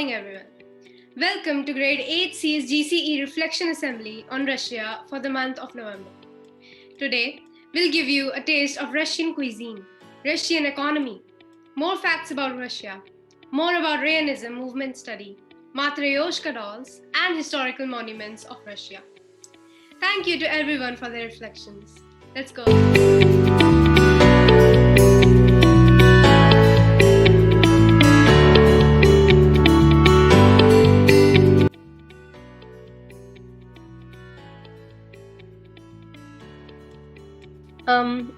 morning, everyone. Welcome to Grade 8 CSGCE Reflection Assembly on Russia for the month of November. Today, we'll give you a taste of Russian cuisine, Russian economy, more facts about Russia, more about Rayonism movement study, Matryoshka dolls, and historical monuments of Russia. Thank you to everyone for their reflections. Let's go.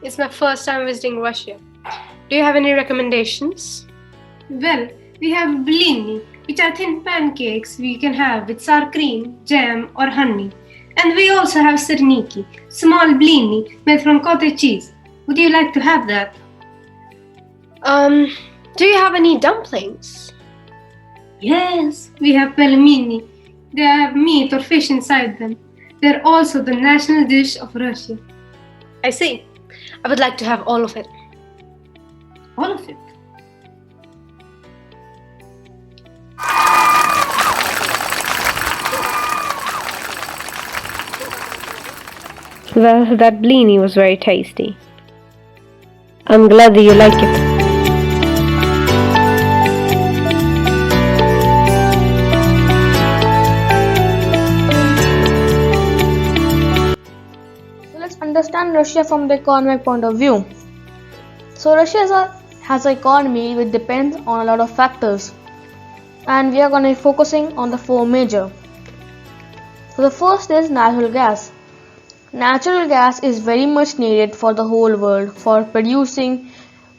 It's my first time visiting Russia. Do you have any recommendations? Well, we have blini, which are thin pancakes we can have with sour cream, jam, or honey. And we also have serniki, small blini made from cottage cheese. Would you like to have that? Do you have any dumplings? Yes, we have pelmeni. They have meat or fish inside them. They're also the national dish of Russia. I see. I would like to have all of it. All of it. Well, that blini was very tasty. I'm glad that you like it. So let's understand Russia from the economic point of view. So Russia has an economy which depends on a lot of factors, and we are going to be focusing on the four major. So the first is natural gas. Natural gas is very much needed for the whole world for producing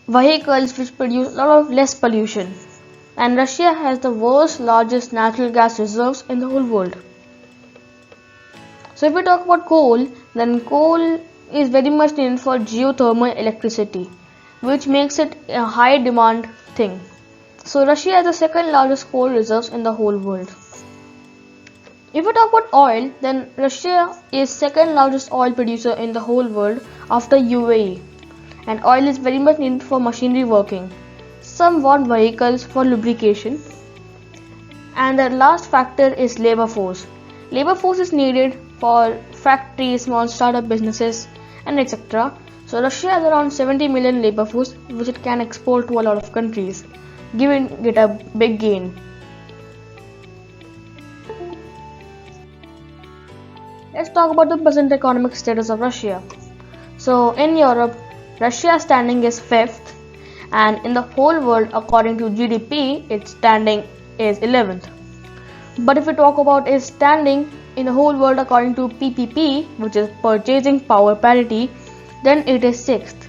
vehicles which produce a lot of less pollution. And Russia has the world's largest natural gas reserves in the whole world. So if we talk about coal, then coal is very much needed for geothermal electricity, which makes it a high demand thing. So Russia has the second largest coal reserves in the whole world. If we talk about oil, then Russia is second largest oil producer in the whole world after UAE, and oil is very much needed for machinery working. Some want vehicles for lubrication, and the last factor is labor force. Labor force is needed for factories, small startup businesses, and etc. So Russia has around 70 million labor force, which it can export to a lot of countries, giving it a big gain. Let's talk about the present economic status of Russia. So in Europe, Russia's standing is 5th, and in the whole world, according to GDP, its standing is 11th. But if we talk about its standing in the whole world according to PPP, which is purchasing power parity, then it is 6th.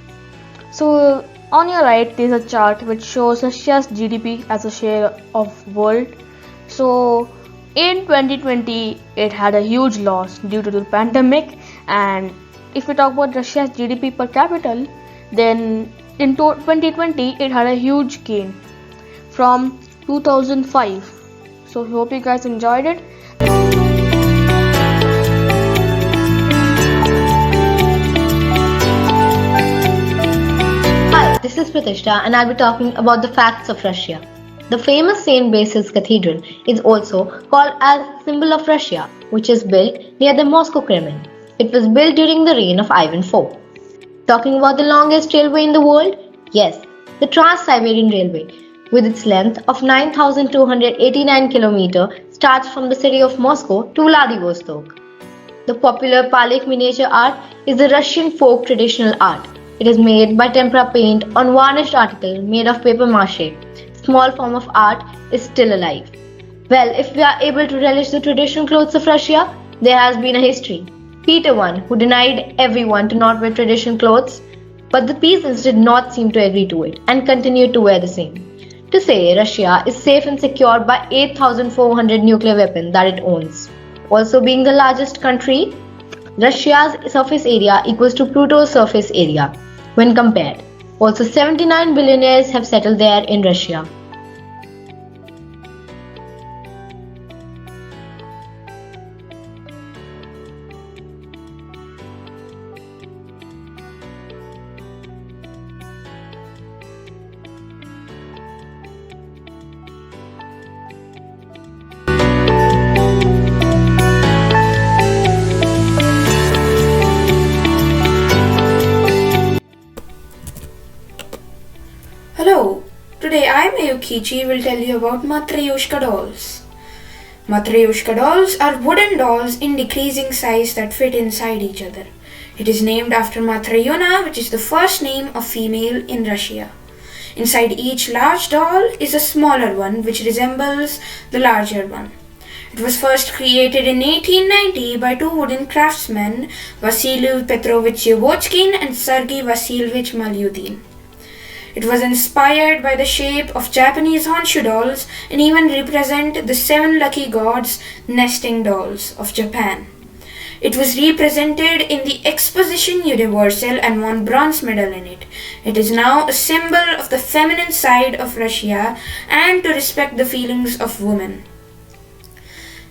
So on your right, there is a chart which shows Russia's GDP as a share of world. So in 2020, it had a huge loss due to the pandemic, and if we talk about Russia's GDP per capita, then in 2020 it had a huge gain from 2005. So I hope you guys enjoyed it. Hi, this is Pratishtha and I'll be talking about the facts of Russia. The famous St. Basil's Cathedral is also called as symbol of Russia, which is built near the Moscow Kremlin. It was built during the reign of Ivan IV. Talking about the longest railway in the world? Yes, the Trans-Siberian Railway, with its length of 9,289 km, starts from the city of Moscow to Vladivostok. The popular Palik miniature art is the Russian folk traditional art. It is made by tempera paint on varnished article made of paper mache. Small form of art is still alive. Well, if we are able to relish the traditional clothes of Russia, there has been a history. Peter I, who denied everyone to not wear traditional clothes, but the peasants did not seem to agree to it and continued to wear the same. To say Russia is safe and secure by 8,400 nuclear weapons that it owns. Also being the largest country, Russia's surface area equals to Pluto's surface area when compared. Also 79 billionaires have settled there in Russia. Today I, Mayukichi, will tell you about Matryoshka dolls. Matryoshka dolls are wooden dolls in decreasing size that fit inside each other. It is named after Matryona, which is the first name of female in Russia. Inside each large doll is a smaller one which resembles the larger one. It was first created in 1890 by two wooden craftsmen, Vasily Petrovich Yevochkin and Sergei Vasilyevich Malyudin. It was inspired by the shape of Japanese Honshu dolls and even represent the 7 lucky gods nesting dolls of Japan. It was represented in the Exposition Universal and won bronze medal in it. It is now a symbol of the feminine side of Russia and to respect the feelings of women.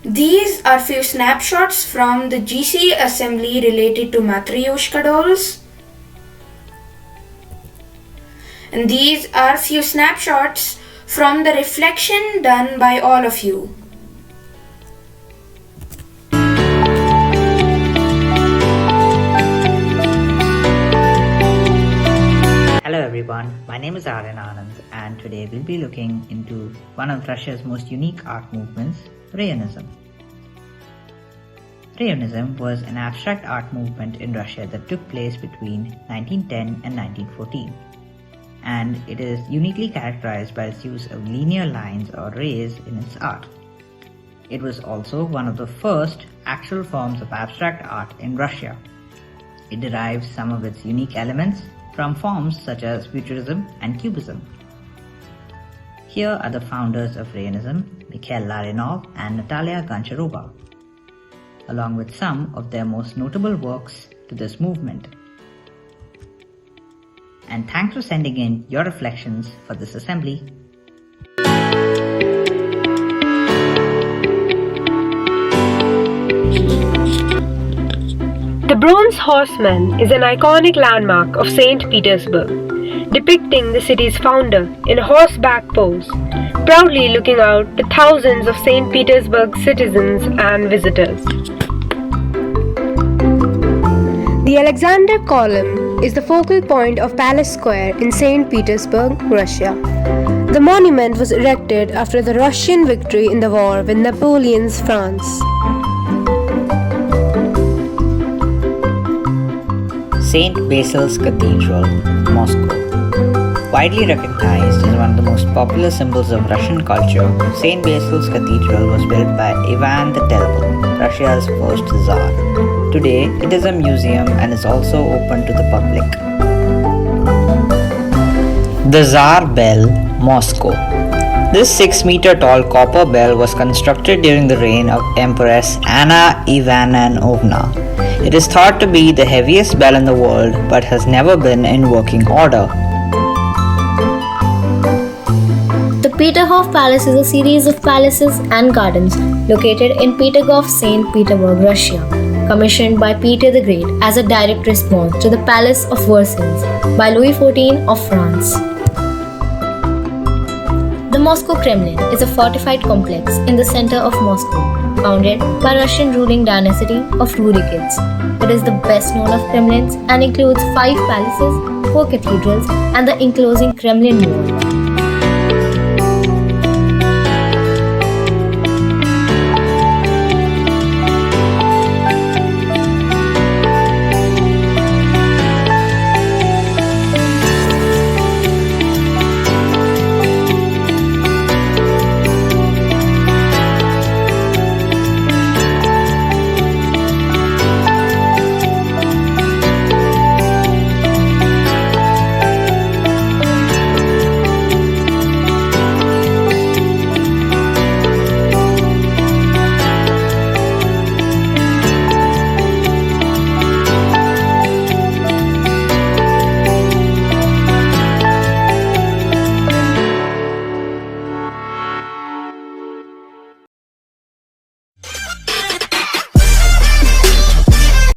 These are few snapshots from the GC assembly related to Matryoshka dolls. And these are few snapshots from the reflection done by all of you. Hello everyone, my name is Aryan Anand and today we'll be looking into one of Russia's most unique art movements, Rayonism. Rayonism was an abstract art movement in Russia that took place between 1910 and 1914, and it is uniquely characterized by its use of linear lines or rays in its art. It was also one of the first actual forms of abstract art in Russia. It derives some of its unique elements from forms such as Futurism and Cubism. Here are the founders of Rayonism, Mikhail Larinov and Natalia Goncharova, along with some of their most notable works to this movement. And thanks for sending in your reflections for this assembly. The Bronze Horseman is an iconic landmark of St. Petersburg, depicting the city's founder in a horseback pose, proudly looking out to thousands of St. Petersburg citizens and visitors. The Alexander Column is the focal point of Palace Square in St. Petersburg, Russia. The monument was erected after the Russian victory in the war with Napoleon's France. St. Basil's Cathedral, Moscow. Widely recognized as one of the most popular symbols of Russian culture, St. Basil's Cathedral was built by Ivan the Terrible, Russia's first Tsar. Today, it is a museum and is also open to the public. The Tsar Bell, Moscow. This 6-meter tall copper bell was constructed during the reign of Empress Anna Ivanovna. It is thought to be the heaviest bell in the world but has never been in working order. The Peterhof Palace is a series of palaces and gardens located in Peterhof, St. Petersburg, Russia, commissioned by Peter the Great as a direct response to the Palace of Versailles by Louis XIV of France. The Moscow Kremlin is a fortified complex in the center of Moscow, founded by Russian ruling dynasty of Rurikids. It is the best known of Kremlins and includes 5 palaces, 4 cathedrals, and the enclosing Kremlin Mall.